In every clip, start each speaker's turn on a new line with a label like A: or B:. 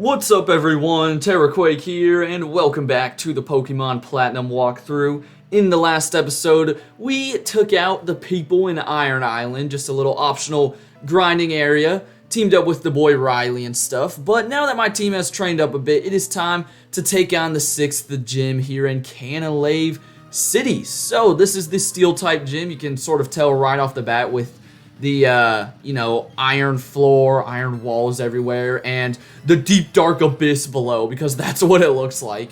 A: What's up everyone, TerraQuake here, and welcome back to the Pokemon Platinum walkthrough. In the last episode, we took out the people in Iron Island, just a little optional grinding area, teamed up with the boy Riley and stuff, but now that my team has trained up a bit, it is time to take on the 6th gym here in Canalave City. So this is the Steel-type gym, you can sort of tell right off the bat with the, iron floor, iron walls everywhere, and the deep dark abyss below, because that's what it looks like.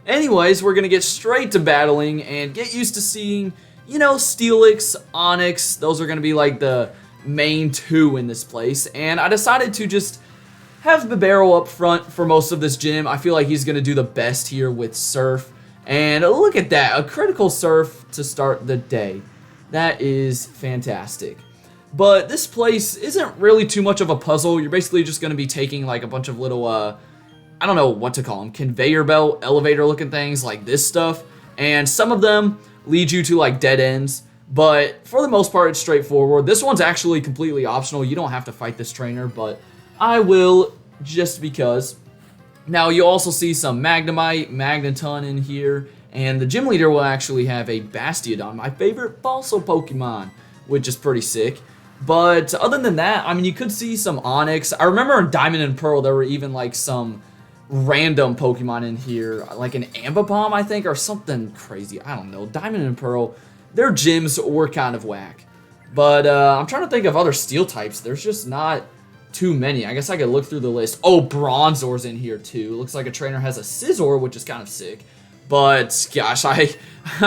A: Anyways, we're gonna get straight to battling and get used to seeing, Steelix, Onyx. Those are gonna be like the main two in this place, and I decided to just have Bibarel up front for most of this gym. I feel like he's gonna do the best here with Surf, and look at that, a critical Surf to start the day. That is fantastic. But this place isn't really too much of a puzzle. You're basically just going to be taking like a bunch of little, I don't know what to call them, conveyor belt, elevator looking things like this stuff. And some of them lead you to like dead ends. But for the most part, it's straightforward. This one's actually completely optional. You don't have to fight this trainer, but I will just because. Now you also see some Magnemite, Magneton in here. And the gym leader will actually have a Bastiodon, my favorite fossil Pokemon, which is pretty sick. But other than that, I mean, you could see some Onyx. I remember in Diamond and Pearl, there were even like some random Pokemon in here, like an Ambipom, I think, or something crazy. I don't know. Diamond and Pearl, their gyms were kind of whack. But I'm trying to think of other Steel types. There's just not too many. I guess I could look through the list. Oh, Bronzor's in here too. Looks like a trainer has a Scizor, which is kind of sick. But gosh, I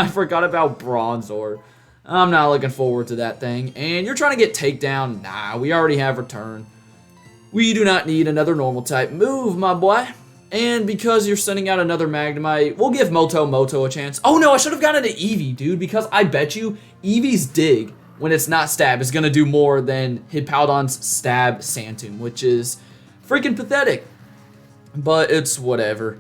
A: forgot about Bronzor. I'm not looking forward to that thing. And you're trying to get takedown? Nah, we already have return. We do not need another normal type move, my boy. And because you're sending out another Magnemite, we'll give Moto a chance. Oh no, I should have gotten to Eevee, dude, because I bet you Eevee's Dig, when it's not Stab, is going to do more than Hippowdon's Stab Santum, which is freaking pathetic. But it's whatever.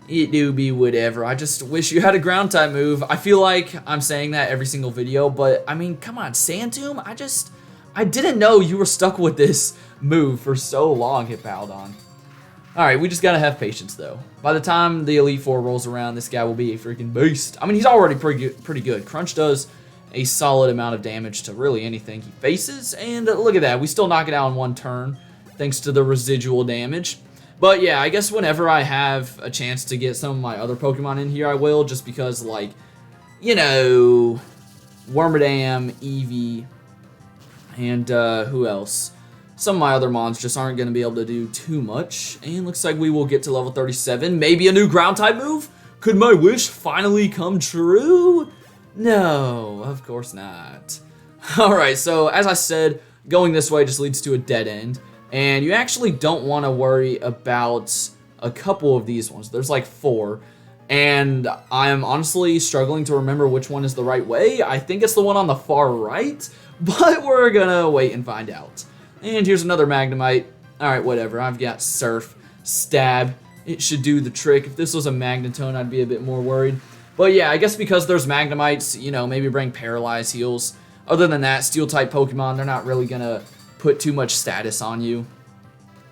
A: It do be whatever. I just wish you had a ground type move. I feel like I'm saying that every single video, but I mean, come on, Santum? I didn't know you were stuck with this move for so long, Hippowdon. Alright, we just gotta have patience though. By the time the Elite Four rolls around, this guy will be a freaking beast. I mean, he's already pretty good. Crunch does a solid amount of damage to really anything he faces, and look at that, we still knock it out in one turn, thanks to the residual damage. But yeah, I guess whenever I have a chance to get some of my other Pokemon in here, I will, just because, like, Wormadam, Eevee, and who else? Some of my other mons just aren't going to be able to do too much. And looks like we will get to level 37. Maybe a new ground type move? Could my wish finally come true? No, of course not. Alright, so as I said, going this way just leads to a dead end. And you actually don't want to worry about a couple of these ones. There's like 4. And I'm honestly struggling to remember which one is the right way. I think it's the one on the far right. But we're going to wait and find out. And here's another Magnemite. Alright, whatever. I've got Surf, Stab. It should do the trick. If this was a Magneton, I'd be a bit more worried. But yeah, I guess because there's Magnemites, maybe bring Paralyze heals. Other than that, Steel-type Pokemon, they're not really going to put too much status on you.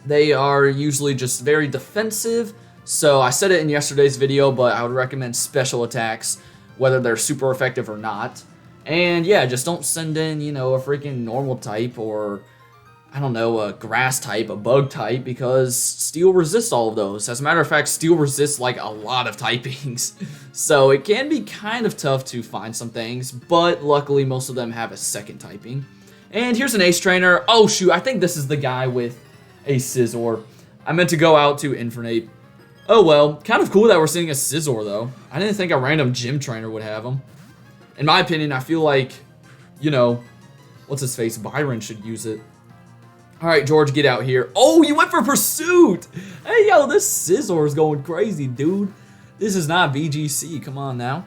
A: They are usually just very defensive, so I said it in yesterday's video, but I would recommend special attacks, whether they're super effective or not. And yeah, just don't send in, a freaking normal type, or I don't know, a grass type, a bug type, because Steel resists all of those. As a matter of fact, Steel resists like a lot of typings. So it can be kind of tough to find some things, but luckily most of them have a second typing. And here's an Ace Trainer. Oh shoot, I think this is the guy with a Scizor. I meant to go out to Infernape. Oh well, kind of cool that we're seeing a Scizor though. I didn't think a random gym trainer would have him. In my opinion, I feel like, what's his face? Byron should use it. Alright, George, get out here. Oh, you went for Pursuit! Hey, yo, this Scizor is going crazy, dude. This is not VGC, come on now.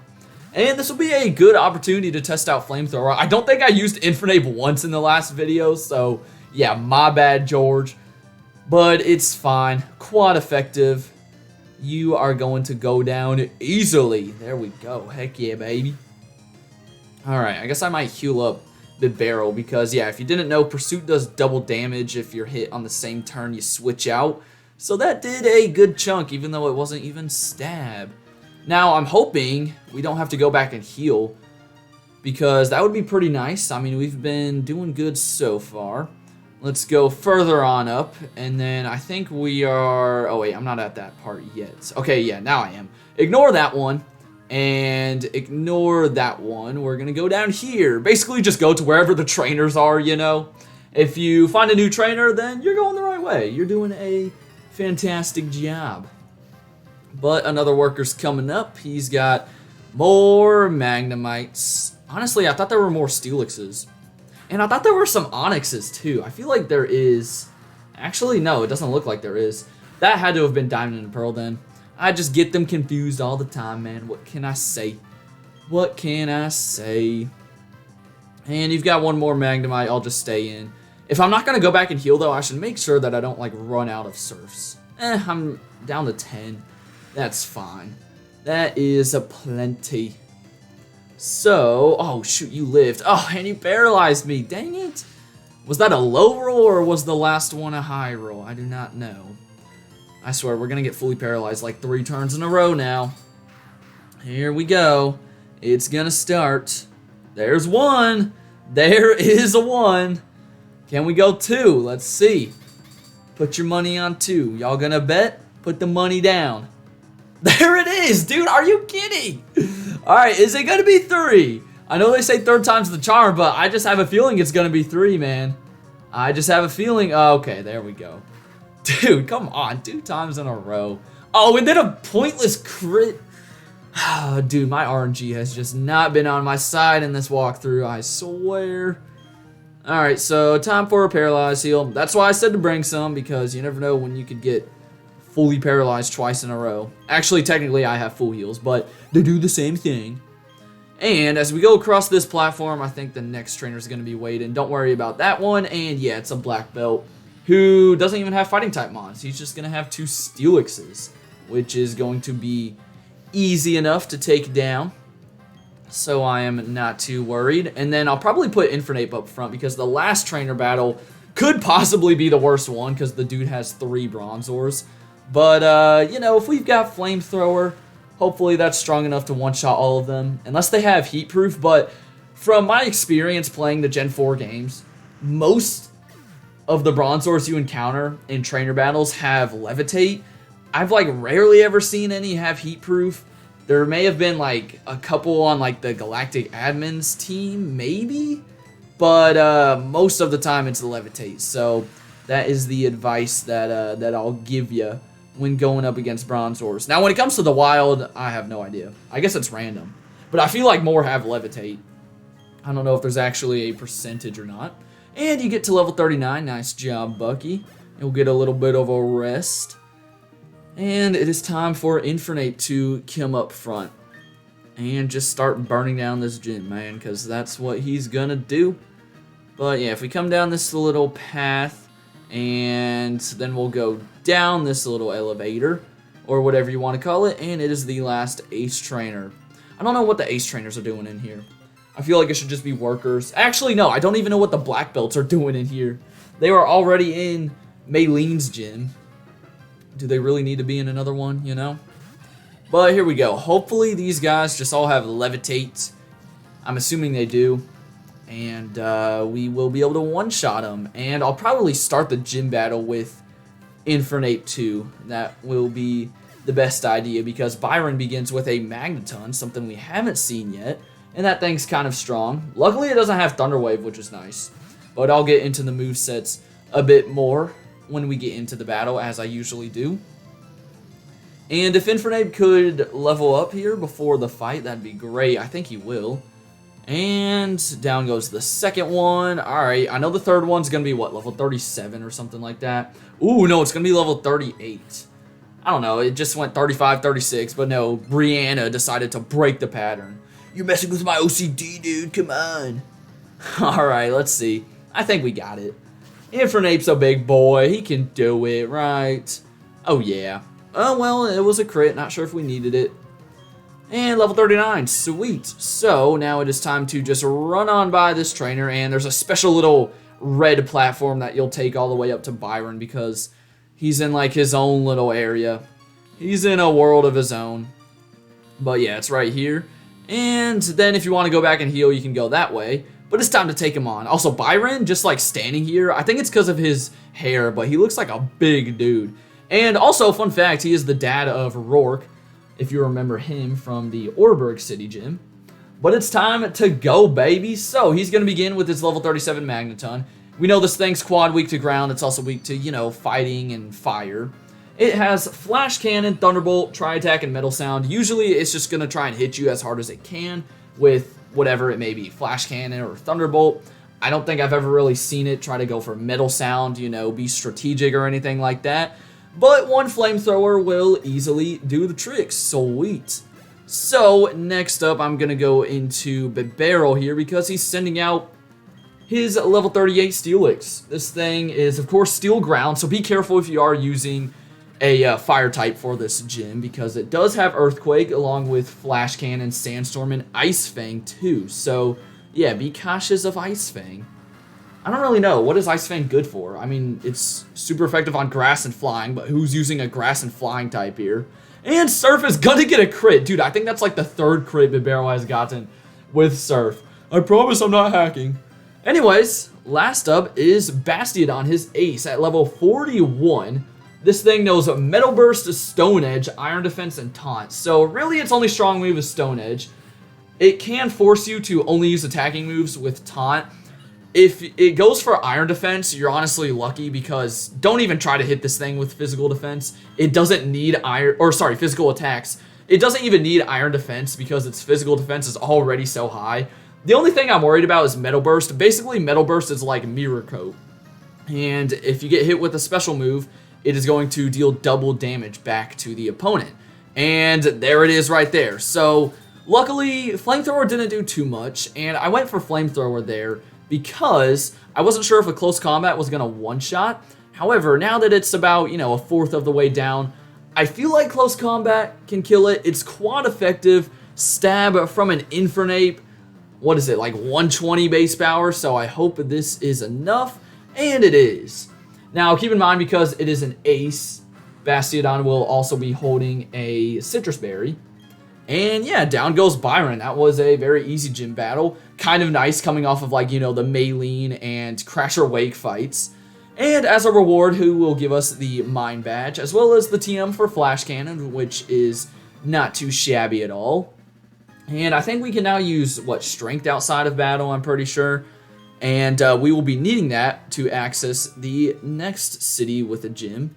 A: And this will be a good opportunity to test out Flamethrower. I don't think I used Infernape once in the last video, so yeah, my bad, George. But it's fine. Quad effective. You are going to go down easily. There we go. Heck yeah, baby. Alright, I guess I might heal up Bibarel because, yeah, if you didn't know, Pursuit does double damage if you're hit on the same turn you switch out. So that did a good chunk, even though it wasn't even stab. Now, I'm hoping we don't have to go back and heal, because that would be pretty nice. I mean, we've been doing good so far. Let's go further on up, and then I think we are... Oh, wait, I'm not at that part yet. Okay, yeah, now I am. Ignore that one, and ignore that one. We're going to go down here. Basically, just go to wherever the trainers are, you know? If you find a new trainer, then you're going the right way. You're doing a fantastic job. But another worker's coming up. He's got more Magnemites. Honestly, I thought there were more Steelixes. And I thought there were some Onyxes too. I feel like there is. Actually, no, it doesn't look like there is. That had to have been Diamond and Pearl then. I just get them confused all the time, man. What can I say? What can I say? And you've got one more Magnemite. I'll just stay in. If I'm not going to go back and heal, though, I should make sure that I don't, like, run out of surfs. I'm down to 10. That's fine. That is a plenty. So, oh shoot, you lived. Oh, and you paralyzed me. Dang it. Was that a low roll or was the last one a high roll? I do not know. I swear, we're going to get fully paralyzed like 3 turns in a row now. Here we go. It's going to start. There's 1. There is a 1. Can we go 2? Let's see. Put your money on 2. Y'all going to bet? Put the money down. There it is, dude. Are you kidding? All right, is it going to be 3? I know they say 3rd time's the charm, but I just have a feeling it's going to be 3, man. I just have a feeling. Oh, okay, there we go. Dude, come on. 2 times in a row. Oh, and then a pointless crit. Dude, my RNG has just not been on my side in this walkthrough, I swear. All right, so time for a paralyzed heal. That's why I said to bring some, because you never know when you could get fully paralyzed twice in a row. Actually, technically, I have full heals, but they do the same thing. And as we go across this platform, I think the next trainer is going to be waiting. Don't worry about that one. And yeah, it's a black belt who doesn't even have fighting type mons. He's just going to have 2 Steelixes, which is going to be easy enough to take down. So I am not too worried. And then I'll probably put Infernape up front because the last trainer battle could possibly be the worst one because the dude has 3 Bronzors. But, you know, if we've got Flamethrower, hopefully that's strong enough to one-shot all of them. Unless they have Heat Proof, but from my experience playing the Gen 4 games, most of the Bronzors you encounter in trainer battles have Levitate. I've, like, rarely ever seen any have Heat Proof. There may have been, like, a couple on, like, the Galactic Admins team, maybe? But, most of the time it's Levitate. So, that is the advice that, that I'll give you when going up against Bronzors. Now, when it comes to the wild, I have no idea. I guess it's random. But I feel like more have Levitate. I don't know if there's actually a percentage or not. And you get to level 39. Nice job, Bucky. And we'll get a little bit of a rest. And it is time for Infernape to come up front. And just start burning down this gym, man. Because that's what he's gonna do. But yeah, if we come down this little path, and then we'll go down this little elevator, or whatever you want to call it, and it is the last Ace Trainer. I don't know what the Ace Trainers are doing in here. I feel like it should just be workers. Actually, no, I don't even know what the Black Belts are doing in here. They were already in Maylene's gym. Do they really need to be in another one, you know? But here we go. Hopefully these guys just all have Levitate. I'm assuming they do. And we will be able to one-shot them. And I'll probably start the gym battle with Infernape 2. That will be the best idea because Byron begins with a Magneton, something we haven't seen yet. And that thing's kind of strong. Luckily, it doesn't have Thunder Wave, which is nice. But I'll get into the movesets a bit more when we get into the battle, as I usually do. And if Infernape could level up here before the fight, that'd be great. I think he will. And down goes the second one. Alright, I know the third one's going to be, what, level 37 or something like that? Ooh, no, it's going to be level 38. I don't know, it just went 35, 36, but no, Brianna decided to break the pattern. You're messing with my OCD, dude, come on. Alright, let's see. I think we got it. Infernape's a big boy, he can do it, right? Oh, yeah. Oh, well, it was a crit, not sure if we needed it. And level 39, sweet. So now it is time to just run on by this trainer, and there's a special little red platform that you'll take all the way up to Byron because He's in like his own little area. He's in a world of his own. But yeah, it's right here. And then if you want to go back and heal, you can go that way. But it's time to take him on. Also, Byron, just like standing here, I think it's because of his hair, but he looks like a big dude. And also, fun fact, he is the dad of Rourke, if you remember him from the Orberg City Gym. But it's time to go, baby. So he's going to begin with his level 37 Magneton. We know this thing's quad weak to ground. It's also weak to, you know, fighting and fire. It has Flash Cannon, Thunderbolt, Tri-Attack, and Metal Sound. Usually it's just going to try and hit you as hard as it can with whatever it may be, Flash Cannon or Thunderbolt. I don't think I've ever really seen it try to go for Metal Sound, you know, be strategic or anything like that. But one Flamethrower will easily do the trick. Sweet. So next up, I'm going to go into Barrel here because he's sending out his level 38 Steelix. This thing is, of course, Steel Ground, so be careful if you are using a fire type for this gym because it does have Earthquake along with Flash Cannon, Sandstorm, and Ice Fang too. So yeah, be cautious of Ice Fang. I don't really know. What is Ice Fang good for? I mean, it's super effective on grass and flying, but who's using a grass and flying type here? And Surf is gonna get a crit. Dude, I think that's like the third crit Bibero has gotten with Surf. I promise I'm not hacking. Anyways, last up is Bastiodon, his ace at level 41. This thing knows Metal Burst, Stone Edge, Iron Defense, and Taunt. So really, its only strong move is Stone Edge. It can force you to only use attacking moves with Taunt. If it goes for Iron Defense, you're honestly lucky because don't even try to hit this thing with Physical Defense. It doesn't need Physical Attacks. It doesn't even need Iron Defense because its Physical Defense is already so high. The only thing I'm worried about is Metal Burst. Basically, Metal Burst is like Mirror Coat. And if you get hit with a special move, it is going to deal double damage back to the opponent. And there it is right there. So, luckily, Flamethrower didn't do too much, and I went for Flamethrower there because I wasn't sure if a close combat was going to one-shot. However, now that it's about, you know, a fourth of the way down, I feel like close combat can kill it. It's quad effective, stab from an Infernape. What is it, like 120 base power? So I hope this is enough, and it is. Now, keep in mind, because it is an ace, Bastiodon will also be holding a Citrus Berry. And yeah, down goes Byron. That was a very easy gym battle. Kind of nice coming off of, like, you know, the Maylene and Crasher Wake fights. And as a reward, who will give us the Mine Badge, as well as the TM for Flash Cannon, which is not too shabby at all. And I think we can now use, what, Strength outside of battle, I'm pretty sure. And we will be needing that to access the next city with a gym.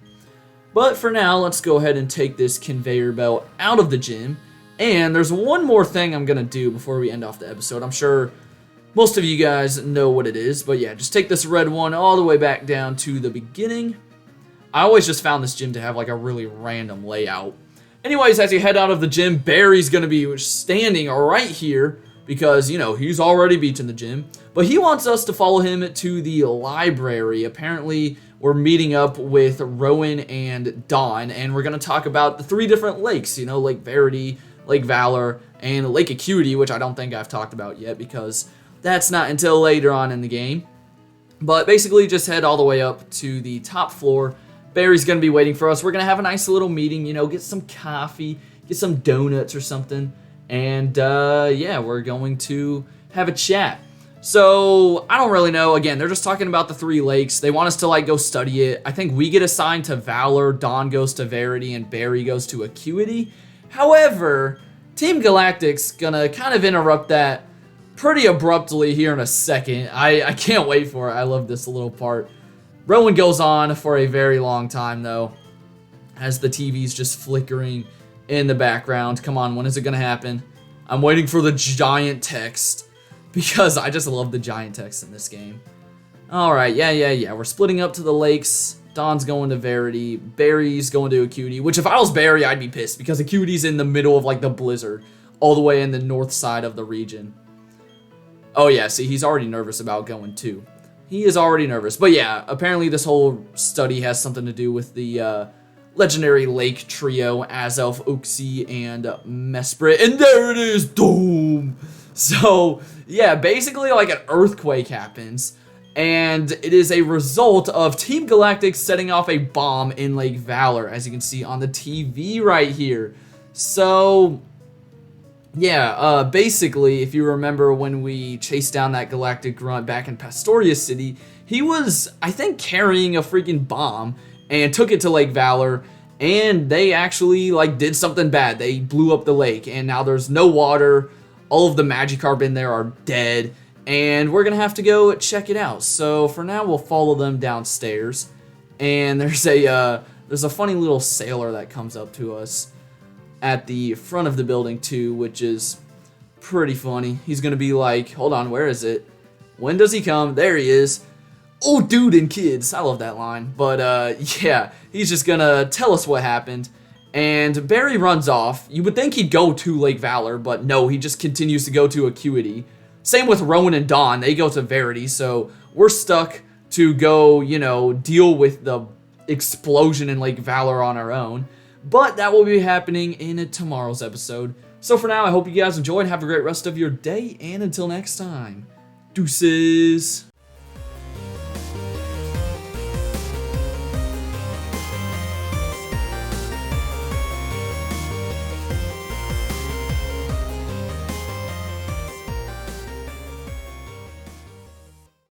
A: But for now, let's go ahead and take this conveyor belt out of the gym. And there's one more thing I'm going to do before we end off the episode. I'm sure most of you guys know what it is. But yeah, just take this red one all the way back down to the beginning. I always just found this gym to have like a really random layout. Anyways, as you head out of the gym, Barry's going to be standing right here because, you know, he's already beaten the gym. But he wants us to follow him to the library. Apparently, we're meeting up with Rowan and Dawn, and we're going to talk about the 3 different lakes, you know, Lake Verity, Lake Valor, and Lake Acuity, which I don't think I've talked about yet because that's not until later on in the game. But basically, just head all the way up to the top floor. Barry's going to be waiting for us. We're going to have a nice little meeting, you know, get some coffee, get some donuts or something. And, yeah, we're going to have a chat. So, I don't really know. Again, they're just talking about the 3 lakes. They want us to, like, go study it. I think we get assigned to Valor, Dawn goes to Verity, and Barry goes to Acuity. However, Team Galactic's gonna kind of interrupt that pretty abruptly here in a second. I can't wait for it. I love this little part. Rowan goes on for a very long time, though, as the TV's just flickering in the background. Come on, when is it gonna happen? I'm waiting for the giant text because I just love the giant text in this game. Alright, yeah. We're splitting up to the lakes. Dawn's going to Verity. Barry's going to Acuity, which if I was Barry, I'd be pissed because Acuity's in the middle of, like, the blizzard, all the way in the north side of the region. Oh, yeah, see, he's already nervous about going, too. He is already nervous. But, yeah, apparently this whole study has something to do with the legendary lake trio, Azelf, Uxie, and Mesprit. And there it is! Doom! So, yeah, basically, like, an earthquake happens. And it is a result of Team Galactic setting off a bomb in Lake Valor, as you can see on the TV right here. So, yeah, basically, if you remember when we chased down that Galactic Grunt back in Pastoria City, he was, I think, carrying a freaking bomb and took it to Lake Valor, and they actually, like, did something bad. They blew up the lake, and now there's no water. All of the Magikarp in there are dead, and we're gonna have to go check it out. So for now, we'll follow them downstairs, and there's a funny little sailor that comes up to us at the front of the building too, which is pretty funny. He's gonna be like, hold on, where is it? When does he come? There he is. Oh, dude and kids. I love that line. But yeah, he's just gonna tell us what happened. And Barry runs off. You would think he'd go to Lake Valor, but no, he just continues to go to Acuity. Same with Rowan and Dawn. They go to Verity, so we're stuck to go, you know, deal with the explosion in Lake Valor on our own. But that will be happening in tomorrow's episode. So for now, I hope you guys enjoyed. Have a great rest of your day, and until next time, deuces.